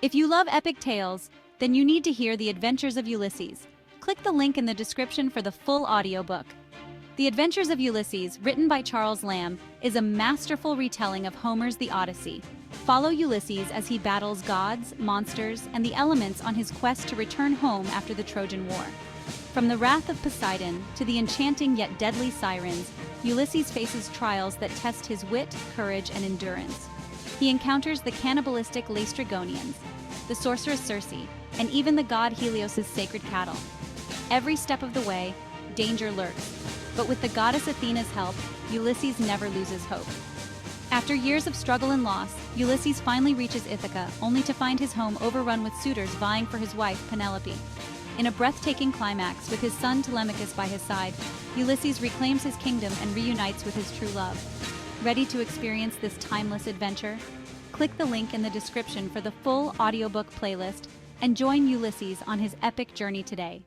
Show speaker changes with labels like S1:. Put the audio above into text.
S1: If you love epic tales, then you need to hear The Adventures of Ulysses. Click the link in the description for the full audiobook. The Adventures of Ulysses, written by Charles Lamb, is a masterful retelling of Homer's The Odyssey. Follow Ulysses as he battles gods, monsters, and the elements on his quest to return home after the Trojan War. From the wrath of Poseidon to the enchanting yet deadly sirens, Ulysses faces trials that test his wit, courage, and endurance. He encounters the cannibalistic Laestrygonians, the sorceress Circe, and even the god Helios' sacred cattle. Every step of the way, danger lurks, but with the goddess Athena's help, Ulysses never loses hope. After years of struggle and loss, Ulysses finally reaches Ithaca, only to find his home overrun with suitors vying for his wife, Penelope. In a breathtaking climax, with his son Telemachus by his side, Ulysses reclaims his kingdom and reunites with his true love. Ready to experience this timeless adventure? Click the link in the description for the full audiobook playlist and join Ulysses on his epic journey today.